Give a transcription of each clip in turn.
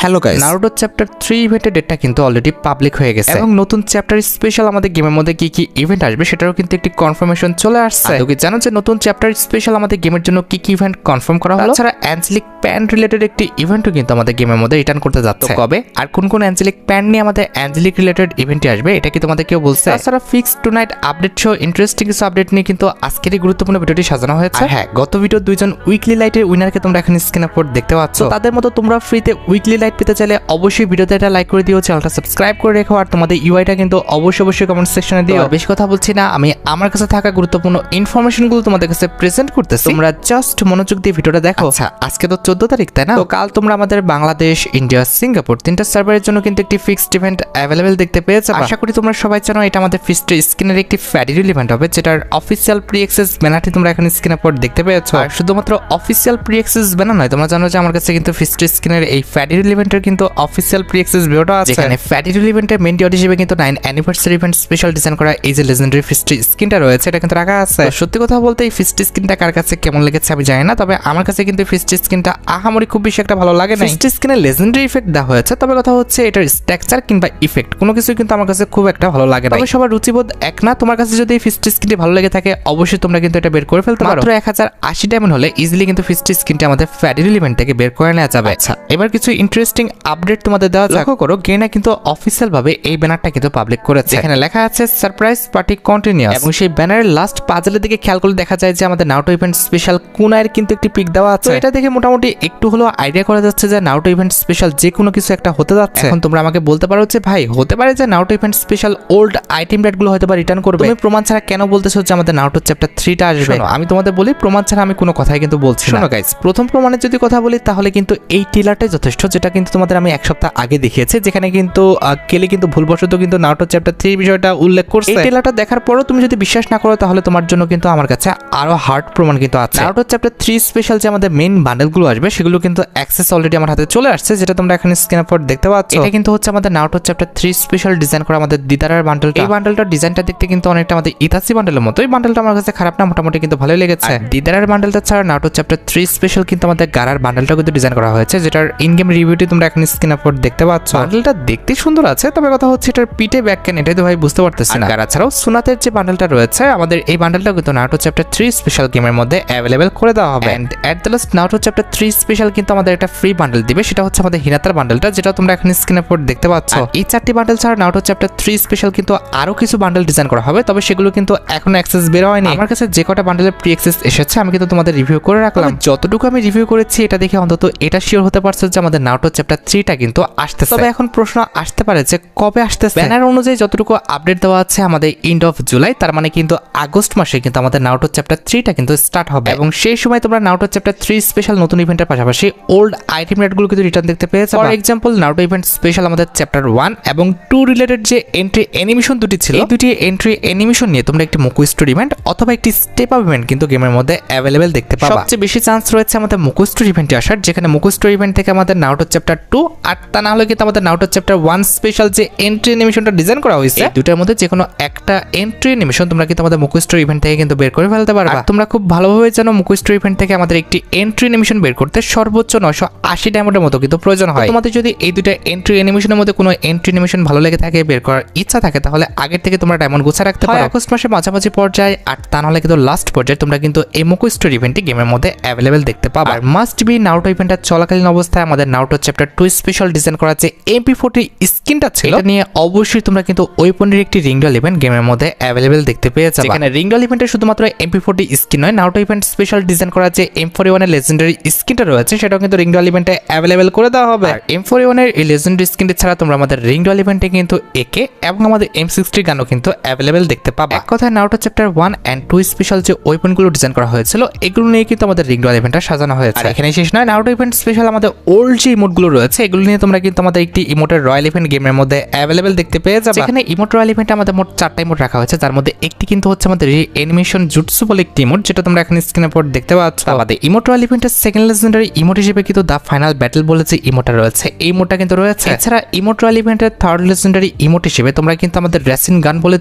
Hello guys, Naruto chapter 3 ইভেন্টের ডেটটা কিন্তু অলরেডি পাবলিক হয়ে গেছে এবং নতুন চ্যাপ্টার স্পেশাল আমাদের গেমের মধ্যে কি কি ইভেন্ট আসবে সেটারও কিন্তু একটি কনফার্মেশন চলে আসছে। তো কি জানো যে নতুন চ্যাপ্টার স্পেশাল আমাদের গেমের জন্য কি কি ইভেন্ট কনফার্ম করা হলো? তাছাড়া অ্যাঞ্জেলিক প্যান্ট রিলেটেড একটি ইভেন্টও কিন্তু আমাদের গেমের মধ্যে রিটার্ন করতে যাচ্ছে। কবে আর কোন কোন অ্যাঞ্জেলিক প্যান্ট নিয়ে আমাদের অ্যাঞ্জেলিক রিলেটেড ইভেন্টে আসবে এটা কি তোমাদের কেউ বলছে? তাছাড়া fix tonight update show interesting কিছু আপডেট নিয়ে কিন্তু আজকের এই গুরুত্বপূর্ণ ভিডিওটি সাজানো হয়েছে। হ্যাঁ, গত ভিডিও দুইজন উইকলি লাইটের উইনারকে তোমরা এখন স্ক্রিন আপলোড দেখতে পাচ্ছ। তাদের মতো তোমরা ফ্রিতে উইকলি লাইট পেতে চাইলে অবশ্যই ভিডিওতে একটা লাইক করে দিও, চ্যানেলটা সাবস্ক্রাইব করে রেখো আর তোমাদের ইউআইটা কিন্তু অবশ্যই কমেন্ট সেকশনে দিও। বেশি কথা বলছি না, আমি আমার কাছে থাকা গুরুত্বপূর্ণ ইনফরমেশনগুলো তোমাদের কাছে প্রেজেন্ট করতেছি, তোমরা জাস্ট মনোযোগ দিয়ে ভিডিওটা দেখো। আচ্ছা, আজকে তো 14 তারিখ তাই না? তো কাল তোমরা আমাদের বাংলাদেশ, ইন্ডিয়া, সিঙ্গাপুর তিনটা সার্ভারের জন্য কিন্তু একটি ফিক্সড ইভেন্ট অ্যাভেলেবেল দেখতে পেয়েছো। আশা করি তোমরা সবাই জানো এটা আমাদের ফিক্সড স্ক্রিনের একটি ফেডারেল ইভেন্ট হবে, যেটার অফিসিয়াল প্রি অ্যাক্সেস ব্যানারটি তোমরা এখন স্ক্রিনের উপর দেখতে পেয়েছো। আর শুধুমাত্র অফিসিয়াল প্রি অ্যাক্সেস ব্যানার নয়, তোমরা জানো যে আমার কাছে কিন্তু ফিক্সড স্ক্রিনের এই ফেডারেল ইভেন্টের কিন্তু অফিসিয়াল প্রি অ্যাক্সেস ভিডিওটা আছে, যেখানে ফেডারেল ইভেন্টের মেইন ডিও হিসেবে কিন্তু 9 অ্যানিভার্সারি ইভেন্ট স্পেশাল ডিজাইন করা এই যে লেজেন্ডারি ফিক্সড স্ক্রিনটা রয়েছে এটা কিন্তু রাখা আছে। সত্যি কথা বলতে এই ফিক্সড স্ক্রিনটা কার কাছে কেমন লেগেছে আমি জানি না, তবে আমার কাছে কিন্তু ফিক্সড স্ক্রিনটা আহামরি খুব বেশি একটা ভালো লাগে না। ফিক্সড স্ক্রিনে লেজেন্ডারি ইফেক্ট দেওয়া হয়েছে, তবে কথা হচ্ছে এটার স্ট্রাকচার কিংবা ইফেক্ট কোনো কিছু কিন্তু আমার কাছে খুব একটা ভালো লাগে না। তবে সবার রুচিবোধ এক না, তোমার কাছে যদি এই ফিক্সড স্ক্রিনটি ভালো লেগে থাকে অবশ্যই তোমরা কিন্তু এটা বের করে ফেলতে পারো। মাত্র 1080 ডায়মন্ড হলে ইজিলি কিন্তু ফিক্সড স্ক্রিনটি আমাদের ফেডারেল ইভেন্ট থেকে বের করে নেওয়া যাবে। আচ্ছা, এবার কিছু ইন্টারেস্টিং আপডেট তোমাদের দেওয়া যাক। লক্ষ্য করো গেনা কিন্তু অফিসিয়াল ভাবে এই ব্যানারটা কিন্তু পাবলিক করেছে, এখানে লেখা আছে সারপ্রাইজ পার্টি কন্টিনিউয়াস এবং সেই ব্যানারের লাস্ট পাজলের দিকে খেয়াল করলে দেখা যায় যে আমাদের নারুটো ইভেন্ট স্পেশাল কুনায়ের কিন্তু একটি পিক দেওয়া আছে। এটা দেখে মোটামুটি একটু হলেও আইডিয়া করা যাচ্ছে যে নারুটো ইভেন্ট স্পেশাল যে কোনো কিছু একটা হতে যাচ্ছে। এখন তোমরা আমাকে বলতে পারো যে ভাই হতে পারে যে Naruto event special old item রেটগুলো হয়তো বা রিটার্ন করবে, তুমি প্রমাণ ছাড়া কেন বলতেছো যে আমাদের নারুটো চ্যাপ্টার 3টা আসবে? আমি তোমাদের বলি প্রমাণ ছাড়া আমি কোনো কথাই কিন্তু বলছি না। গাইস, প্রথম প্রমাণের যদি কথা বলি তাহলে কিন্তু এই টিলারটাই যথেষ্ট, যেটা কিন্তু তোমাদের আমি এক সপ্তাহ আগে দেখিয়েছি, যেখানে কিন্তু কেলি কিন্তু ভুলবশত কিন্তু নারুটো চ্যাপ্টার 3 বিষয়টা উল্লেখ করছে। এই টিলারটা দেখার পরও তুমি যদি বিশ্বাস না করো তাহলে তোমার জন্য কিন্তু আমার কাছে আরো হার্ড প্রমাণ কিন্তু আছে। নারুটো চ্যাপ্টার 3 স্পেশাল যে আমাদের মেইন বান্ডেলগুলো আসবে সেগুলো কিন্তু অ্যাক্সেস অলরেডি আমার হাতে চলে আসছে, যেটা তোমরা এখানে স্ক্রিনের উপর দেখতে পাচ্ছ। এটা কিন্তু হচ্ছে আমাদের নারুটো চ্যাপ্টার 3 স্পেশাল ডিজাইন করা আমাদের দিদারার বান্ডেলটা। এই বান্ডেলটার ডিজাইনটা দেখতে কিন্তু অনেকটা আমাদের ইতাসি বান্ডেলের মতো। এই বান্ডেলটা আমার কাছে খারাপ না, মোটামুটি কিন্তু ভালোই লেগেছে। দিদারার বান্ডেলটা ছাড়া নারুটো চ্যাপ্টার 3 স্পেশাল কিন্তু আমাদের গারার বান্ডেলটাও কিন্তু ডিজাইন করা হয়েছে, যেটার ইন গেম রিভিউটি তোমরা এখন স্ক্রিনের উপর দেখতে পাচ্ছ। বান্ডেলটা দেখতে সুন্দর আছে, তবে কথা হচ্ছে এটার পিঠে ব্যাক কেন এটাই তো ভাই বুঝতে পারতেছি না। গারা ছাড়াও সুনাতের যে বান্ডেলটা রয়েছে আমাদের এই বান্ডেলটাও কিন্তু নারুটো চ্যাপ্টার 3 স্পেশাল গেমের মধ্যে অ্যাভেলেবেল করে দেওয়া হবে। And at the last Naruto chapter 3 special কিন্তু আমাদের একটা ফ্রি বান্ডেল দিবে, সেটা হচ্ছে আমাদের হিনাতার বান্ডেলটা, যেটা তোমরা এখন স্ক্রিনের উপর দেখতে পাচ্ছ। এই 4টি বান্ডেল ছাড়া নারুটো চ্যাপ্টার 3 স্পেশাল কিন্তু আরো কিছু বান্ডেল ডিজাইন করা হবে, তবে সেগুলো কিন্তু এখনো অ্যাক্সেস বের হয়নি। আমার কাছে যে কটা বান্ডেলের প্রি অ্যাক্সেস এসেছে আমি কিন্তু তোমাদের রিভিউ করে রাখলাম। যতটুকু আমি রিভিউ করেছি এটা দেখে অন্তত এটা শিওর হতে পারছে যে আমাদের নারুটো চ্যাপ্টার 3টা কিন্তু আসতেছে। তবে এখন প্রশ্ন আসতে পারে যে কবে আসতেছে। ব্যানার অনুযায়ী যতটুকু আপডেট দেওয়া আছে আমাদের এন্ড অফ জুলাই, তার মানে কিন্তু আগস্ট মাসে কিন্তু আমাদের নারুটো চ্যাপ্টার 3টা কিন্তু স্টার্ট হবে এবং সেই সময় তোমরা নারুটো চ্যাপ্টার 3 স্পেশাল নতুন ইভেন্টের পাশাপাশি ওল্ড আইটেম রেটগুলো কিন্তু রিটার্ন দেখতে পেয়েছে। For example Naruto event special আমাদের চ্যাপ্টার 1 এবং 2 রিলেটেড যে এন্ট্রি অ্যানিমেশন দুটি ছিল, এই দুটি এন্ট্রি অ্যানিমেশন নিয়ে তোমরা একটি মুকু স্টোরি ইভেন্ট অথবা একটি স্টেপ আপ ইভেন্ট কিন্তু গেমের মধ্যে অ্যাভেলেবেল দেখতে পাবা। সবচেয়ে বেশি চান্স রয়েছে আমাদের মুকু স্টোরি ইভেন্টে আসার, যেখানে মুকু স্টোরি ইভেন্ট থেকে আমাদের নারুটো চ্যাপ্টার 2 আর তা না হলে কিন্তু আমাদের নারুটো চ্যাপ্টার 1 স্পেশাল যে এন্ট্রি অ্যানিমেশনটা ডিজাইন করা হয়েছে দুটার মধ্যে যে কোনো একটা এন্ট্রি অ্যানিমেশন তোমরা কিন্তু আমাদের মুকু স্টোরি ইভেন্ট থেকে কিন্তু বের করে ফেলতে পারবা। তোমরা খুব ভালোভাবে জানো মুকু স্টোরি ইভেন্ট থেকে আমাদের একটি এন্ট্রি অ্যানিমেশন বের করতে সর্বোচ্চ 980 ডায়মন্ডের মতো কিন্তু প্রয়োজন হয়। তোমাদের যদি এই দুটো এন্ট্রি অ্যানিমেশনের মধ্যে কোনো এন্ট্রি অ্যানিমেশন ভালো লেগে থাকে, বের করার ইচ্ছা থাকে, তাহলে আগের থেকে তোমরা ডায়মন্ড গুছা রাখতে পারো। আগস্ট মাসে মাঝামাঝি পর্যায়ে আর তা না হলে কিন্তু লাস্ট পর্যায়ে তোমরা কিন্তু এই মুকু স্টোরি ইভেন্টটি গেমের মধ্যে অ্যাভেলেবেল দেখতে পাবা। আর মাস্ট বি নারুটো ইভেন্টের চলাকালীন অবস্থায় আমাদের নারুটো চ্যাপ্টার 2 স্পেশাল ডিজাইন করা যে MP40 স্কিনটা ছিল এটা নিয়ে অবশ্যই তোমরা কিন্তু ওয়েপনের একটি রিংডল ইভেন্ট গেমের মধ্যে অ্যাভেলেবেল দেখতে পেয়ে যাবে। এখানে রিংডল ইভেন্টে শুধুমাত্র MP40 স্কিন নয়, নারুটো ইভেন্ট স্পেশাল ডিজাইন করা যে M41 এর লেজেন্ডারি স্কিনটা রয়েছে সেটাও কিন্তু রিংডল ইভেন্টে অ্যাভেলেবেল করে দেওয়া হবে। আর M41 এর এই লেজেন্ডারি স্কিনটি ছাড়া তোমরা আমাদের রিংডল ইভেন্টে কিন্তু AK এবং আমাদের M60 গানও কিন্তু অ্যাভেলেবেল দেখতে পাবা। এক কথায় নারুটো চ্যাপ্টার 1 এন্ড 2 স্পেশাল যে ওয়েপনগুলো ডিজাইন করা হয়েছিল এগুলো নিয়ে কিন্তু আমাদের রিংডল ইভেন্টটা সাজানো হয়েছে। এখানে শেষ নয়, নারুটো ইভেন্ট স্পেশাল আমাদের ওল্ড যে ইমোটগুলো রয়েছে এগুলো নিয়ে তোমরা কিন্তু আমাদের একটি ইমোটের রয়্যাল ইভেন্ট গেমের মধ্যে অ্যাভেলেবেল দেখতে পেয়ে যাবে। এখানে ইমোট রয়্যাল ইভেন্টে আমাদের মোট 4টা ইমোট রাখা হয়েছে, যার মধ্যে একটি কিন্তু হচ্ছে আমাদের অ্যানিমেশন জুটসু বলে একটি ইমোট, যেটা তোমরা এখানে স্ক্রিনের উপর দেখতে পাচ্ছ। আমাদের ইমোট রয়্যাল ইভেন্টের সেকেন্ড লেজেন্ডারি ইমোট হিসেবে কিন্তু দা ফাইনাল ব্যাটল বলে যে ইমোটটা রয়েছে এই ইমোটটা কিন্তু রয়েছে। এছাড়া ইমোট রয়্যাল ইভেন্টের থার্ড লেজেন্ডারি ইমোট হিসেবে তোমরা কিন্তু আমাদের রেসিন গান বলে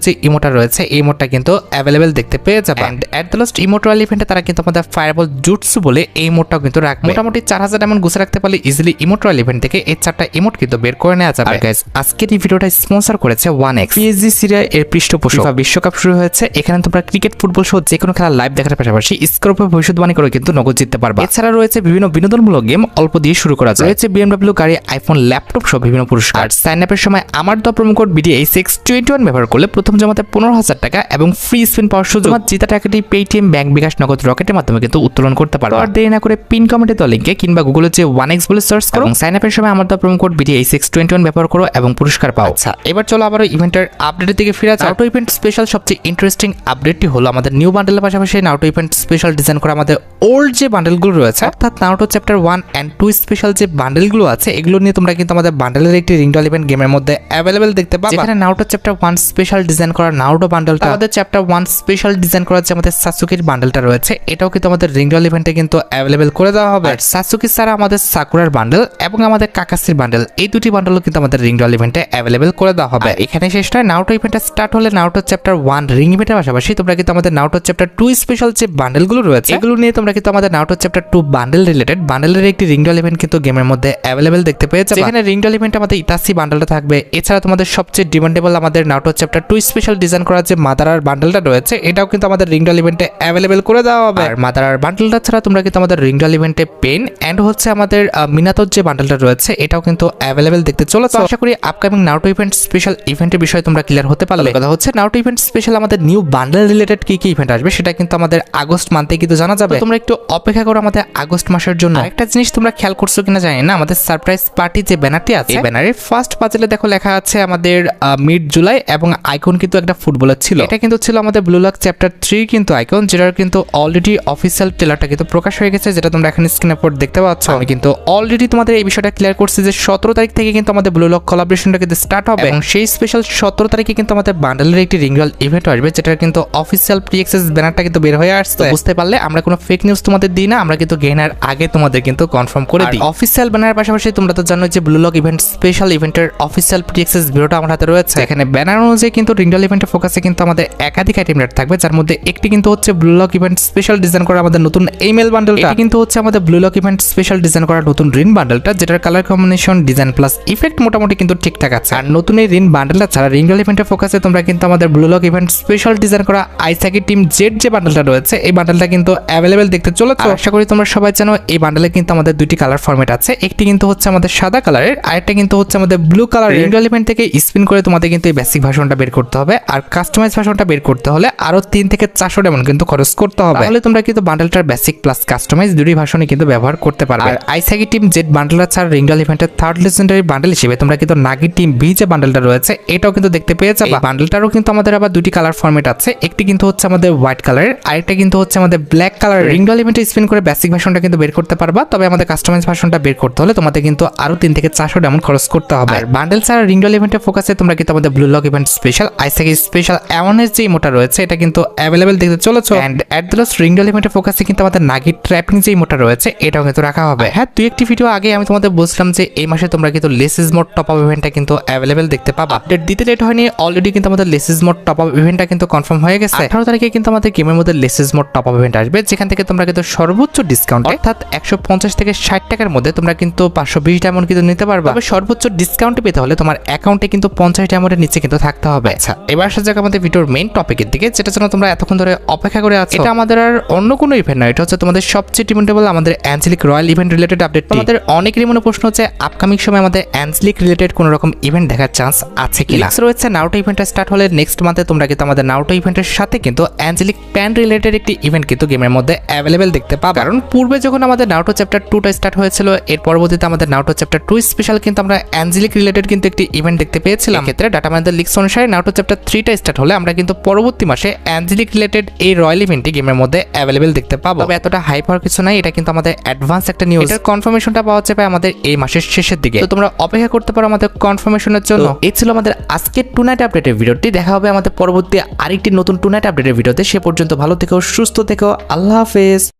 যে ইমোটটা রয়েছে এই ইমোটটা কিন্তু অ্যাভেলেবেল দেখতে পেয়ে যাবে। And at the last emote royal ইভেন্টে তারা কিন্তু আমাদের ফায়ারবল জুটসু বলে এই ইমোটটাও কিন্তু রাখবে। মোটামুটি 4000 ডায়মন্ড গুছে রাখতে পারলে ইজিলি ইমোট রয়্যাল ইভেন্ট থেকে এই 4টা ইমোট কিন্তু বের করে নেওয়া যাবে। গাইস আজকের এই ভিডিওটা স্পন্সর করেছে 1x, PSG সিরিয়া এর পৃষ্ঠপোষক। বিশ্বকাপ শুরু হয়েছে, এখানে তোমরা ক্রিকেট, ফুটবল সহ যে কোনো খেলা লাইভ দেখার পাশাপাশি স্কোর উপর ভবিষ্যৎবাণী করে কিন্তু নগদ জিততে পারবে। এছাড়া রয়েছে বিভিন্ন বিনোদনমূলক গেম অল্প দিয়ে শুরু করা যায়। রয়েছে BMW গাড়ি, আইফোন, ল্যাপটপ সহ বিভিন্ন পুরস্কার। সাইন আপের সময় আমার দেওয়া প্রোমো কোড BDH621 ব্যবহার করলে প্রথম জমাতে 15,000 টাকা এবং ফ্রি স্পিন পাওয়ার সুযোগ। জিতা টাকাটি পেটিএম, ব্যাংক, বিকাশ, নগদ, রকেটের মাধ্যমে কিন্তু উত্তোলন করতে পারো। আর দেরি না করে পিন কমেন্টে দেওয়া লিঙ্কে কিংবা গুগলে যে 1x বলে সার্চ করো এবং সাইন আপের সময় আমার দেওয়া প্রোমো কোড BDH621 ব্যবহার করো এবং পুরস্কার পাও। আচ্ছা, এবার চলো আবার ইভেন্টের আপডেটের দিকে ফিরে যাই। নারুটো ইভেন্ট স্পেশাল সবচেয়ে ইন্টারেস্টিং আপডেটটি হলো আমাদের নিউ বান্ডেলের পাশাপাশি নারুটো ইভেন্ট স্পেশাল ডিজাইন করা আমাদের ওল্ড যে বান্ডেলগুলো রয়েছে, অর্থাৎ নারুটো চ্যাপ্টার 1 and 2 স্পেশাল যে বান্ডেলগুলো আছে, এগুলো নিয়ে তোমরা কিন্তু আমাদের বান্ডেলের একটি রিংডল ইভেন্ট গেমের মধ্যে অ্যাভেলেবেল দেখতে পাবে। যেখানে নারুটো চ্যাপ্টার 1 স্পেশাল ডিজাইন করা নারুটো বান্ডেলটা, আমাদের চ্যাপ্টার 1 স্পেশাল ডিজাইন করা যে আমাদের সাসুকির বান্ডেলটা রয়েছে, এটাও কিন্তু আমাদের রিংডল ইভেন্টে কিন্তু অ্যাভেলেবেল করে দেওয়া হবে। আর সাসুকি ছাড়া আমাদের সাকুরার বান্ডেল এবং আমাদের কাকাসির বান্ডেল, এই দুটি বান্ডেলও কিন্তু আমাদের রিংডল ইভেন্টে অ্যাভেলেবেল করে দেওয়া হবে। এখানে শেষ নয়, নারুটো ইভেন্টটা স্টার্ট হলে নারুটো চ্যাপ্টার 1 রিং ইভেন্টের পাশাপাশি তোমরা কিন্তু আমাদের নারুটো চ্যাপ্টার 2 স্পেশাল যে বান্ডেলগুলো রয়েছে, এগুলো নিয়ে তোমরা কিন্তু আমাদের নারুটো চ্যাপ্টার 2 বান্ডেল রিলেটেড বান্ডেলের একটি রিংডল ইভেন্ট কিন্তু গেমের মধ্যে অ্যাভেলেবেল দেখতে পেয়ে যাবে। এখানে রিংডল ইভেন্টে আমাদের ইতাসি বান্ডেলটা থাকবে। এছাড়া তোমাদের সবচেয়ে ডিমান্ডেবল আমাদের নারুটো চ্যাপ্টার 2 স্পেশাল ডিজাইন করা যে মাদারার বান্ডেলটা রয়েছে, এটাও কিন্তু আমাদের রিংডল ইভেন্টে অ্যাভেলেবেল করে দেওয়া হবে। আর মাদারার বান্ডেলটা ছাড়া তোমরা কিন্তু আমাদের রিংডল ইভেন্টে পেন এন্ড হচ্ছে আমাদের মিনাতোর যে বান্ডেলটা রয়েছে, এটাও কিন্তু অ্যাভেলেবেল দেখতে চলেছে। আশা করি আপকামিং নারুটো ইভেন্ট স্পেশাল ইভেন্টের বিষয়ে তোমরা ক্লিয়ার হতে পারলে। কথা হচ্ছে নারুটো ইভেন্ট স্পেশাল আমাদের নিউ বান্ডেল রিলেটেড কি কি ইভেন্ট আসবে সেটা কিন্তু আমাদের আগস্ট মান্থে কিন্তু জানা যাবে। তোমরা একটু অপেক্ষা করো আমাদের আগস্ট মাসের জন্য। একটা জিনিস তোমরা খেয়াল করছো কিনা জানি না, আমাদের সারপ্রাইজ পার্টি যে ব্যানারটি আছে, এই ব্যানারের ফার্স্ট পাজেলে দেখো লেখা আছে আমাদের মিড জুলাই এবং আইকন কিন্তু একটা ফুটবলার ছিল। এটা কিন্তু ছিল আমাদের ব্লু লক চ্যাপ্টার 3 কিন্তু আইকন, যেটার কিন্তু অলরেডি অফিসিয়াল ট্রেলারটা কিন্তু প্রকাশ হয়ে গেছে, যেটা তোমরা এখন স্ক্রিনে পর দেখতে পাচ্ছ। আমি কিন্তু অলরেডি তোমাদের এই বিষয়টা ক্লিয়ার করছি যে 17 তারিখ থেকে কিন্তু আমাদের ব্লু লক কোলাবোরেশনটা কিন্তু স্টার্ট হবে এবং সেই স্পেশাল 17 তারিখে কিন্তু আমাদের বান্ডেলের একটি রিংডল ইভেন্ট আসবে, যেটার কিন্তু অফিসিয়াল প্রি অ্যাক্সেস ব্যানারটা কিন্তু বের হয়ে আসছে। বুঝতে পারলে আমরা কোনো ফেক নিউজ তোমাদের দিই না, আমরা কিন্তু গেনার আগে তোমাদের কিন্তু কনফার্ম করে দিই। অফিসিয়াল ব্যানারের পাশাপাশি তোমরা তো জানো যে ব্লু লক ইভেন্ট স্পেশাল ইভেন্টের অফিসিয়াল প্রি অ্যাক্সেস ভিডিওটা আমার হাতে রয়েছে। এখানে ব্যানার অনুযায়ী কিন্তু রিংডল ইভেন্টের ফোকাসে কিন্তু আমাদের একাধিক আইটেম রেট থাকবে, যার মধ্যে একটি কিন্তু হচ্ছে blue Lock event special design করা আমাদের নতুন ইমেল বান্ডেলটা, কিন্তু হচ্ছে আমাদের Blue Lock event special design করা নতুন রিন বান্ডেলটা, যেটার colour combination, design plus effect মোটামুটি কিন্তু ঠিকঠাক আছে। আর নতুন এই রিন বান্ডেলটা ছাড়া রিংডল ইভেন্টের ফোকাসে তোমরা কিন্তু আমাদের Blue Lock event special design করা আইসাকি টিম জেড যে বান্ডেলটা রয়েছে, এই বান্ডেলটা কিন্তু অ্যাভেলেবেল দেখতে চলেছে। আশা করি তোমরা সবাই জানো এই বান্ডেলে কিন্তু আমাদের দুইটি কালার ফরম্যাট আছে, একটি কিন্তু হচ্ছে আমাদের সাদা কালারের, আরেকটা কিন্তু হচ্ছে আমাদের ব্লু কালারের। রিংডল ইভেন্ট থেকে স্পিন করে তোমাদের কিন্তু এই বেসিক ভার্সনটা বের করতে হবে, আর কাস্টমাইজ ভার্সনটা বের করতে হলে আরো 3 থেকে 400 ডায়মন্ড কিন্তু খরচ করতে হবে। তাহলে তোমরা কিন্তু বান্ডেলটার বেসিক প্লাস কাস্টমাইজ দুটি ভার্সনই কিন্তু ব্যবহার করতে পারবে। আর আইসাকি টিম জেড বান্ডেলটা ছাড়া রিংডল ইভেন্টের থার্ড লেজেন্ডারি বান্ডেল হিসেবে তোমরা কিন্তু নাগি টিম বি যে বান্ডেলটা রয়েছে, এটাও কিন্তু দেখতে পেয়ে যাবে। বান্ডেলটারও কিন্তু আমাদের আবার দুটি কালার ফরম্যাট আছে, একটি কিন্তু হচ্ছে আমাদের হোয়াইট কালারের, আরেকটা কিন্তু হচ্ছে আমাদের ব্ল্যাক কালারের। রিংডল ইভেন্টে স্পিন করে বেসিক ভার্সনটা কিন্তু বের করতে পারবা, তবে আমাদের কাস্টমাইজ ভার্সনটা বের করতে হলে তোমাদের কিন্তু আরো 3 থেকে 400 ডায়মন্ড খরচ করতে হবে। আর বান্ডেল ছাড়া রিংডল ইভেন্টের ফোকাসে তোমরা কিন্তু আমাদের Blue Lock event special Isagi special এমনের যে ইমোটা রয়েছে, এটা কিন্তু অ্যাভেলেবেল দেখতে চলেছে। এন্ড এট দ্য লাস্ট রিংডল ইভেন্টের ফোকাসে কিন্তু আমাদের নাগি ট্র্যাপিং যে ইমোটা রয়েছে, এটাও কিন্তু রাখা হবে। হ্যাঁ, দুই একটি ভিডিও আগে আমি তোমাদের বলছিলাম যে এই মাসে তোমরা কিন্তু লেসিস মোড টপ আপ ইভেন্টটা কিন্তু অ্যাভেলেবেল দেখতে পাবা। আপডেট দিতে লেট হয়নি, অলরেডি কিন্তু আমাদের লেসিস মোড টপ আপ ইভেন্টটা কিন্তু কনফার্ম হয়ে গেছে। 18 তারিখে কিন্তু আমাদের গেমের মধ্যে লেসিস মোড টপ আপ ইভেন্ট আসবে, যেখান থেকে তোমরা কিন্তু সর্বোচ্চ ডিসকাউন্ট অর্থাৎ 150 থেকে 60 টাকার মধ্যে তোমরা কিন্তু 520 ডায়মন্ড কিন্তু নিতে পারবে। তবে সর্বোচ্চ ডিসকাউন্ট পেতে হলে তোমার অ্যাকাউন্টে কিন্তু 50 ডায়মন্ডের নিচে কিন্তু থাকতে হবে। আচ্ছা, এবার আসা যাক আমাদের ভিডিওর মেইন টপিকের দিকে, যেটা জন্য তোমরা এতক্ষণ ধরে অপেক্ষা করে আছো। এটা আমাদের আর অন্য কোনো ইভেন্ট নয়, এটা হচ্ছে তোমাদের সবচেয়ে ডিমান্ডেবল আমাদের angelic royal event related update. আমাদের অনেকেরই মনে প্রশ্ন হচ্ছে আপকামিং সময় আমাদের অ্যাঞ্জেলিক রিলেটেড কোনো রকম ইভেন্ট দেখার চান্স আছে কিনা। রয়েছে নারুটো ইভেন্টটা স্টার্ট হলে নেক্সট মান্থে তোমরা কিন্তু আমাদের নারুটো ইভেন্টের সাথে কিন্তু অ্যাঞ্জেলিক প্যান রিলেটেড একটি ইভেন্ট কিন্তু গেমের মধ্যে অ্যাভেলেবেল দেখতে পাবে। কারণ পূর্বে যখন আমাদের নারুটো চ্যাপ্টার 2টা স্টার্ট হয়েছিল, এর পরবর্তীতে আমাদের নারুটো চ্যাপ্টার 2 স্পেশাল কিন্তু আমরা অ্যাঞ্জেলিক রিলেটেড কিন্তু একটি ইভেন্ট দেখতে পেয়েছিলাম। ক্ষেত্রে ডাটা মাইনার লিক্স অনুসারে নারুটো চ্যাপ্টার 3টা স্টার্ট হলে আমরা কিন্তু পরবর্তী মাসে অ্যাঞ্জেলিক রিলেটেড এই রয়্যাল ইভেন্টটি গেমের মধ্যে অ্যাভেলেবেল দেখতে পাবো। তবে এতটা হাইপ হওয়ার কিছু নাই, এটা কিন্তু আমাদের অ্যাডভান্স একটা নিউজ। এটার কনফার্মেশনটা পাওয়া যাবে আমাদের এই মাসের শেষের দিকে, তো তোমরা অপেক্ষা করতে পারো আমাদের কনফার্মেশনের জন্য। এই ছিল আমাদের আজকের টু নাইট আপডেটের ভিডিওটি। দেখা হবে আমাদের পরবর্তী আরেকটি নতুন টু নাইট আপডেটের ভিডিওতে। সে পর্যন্ত ভালো থেকো, সুস্থ থেকো, আল্লাহ হাফেজ।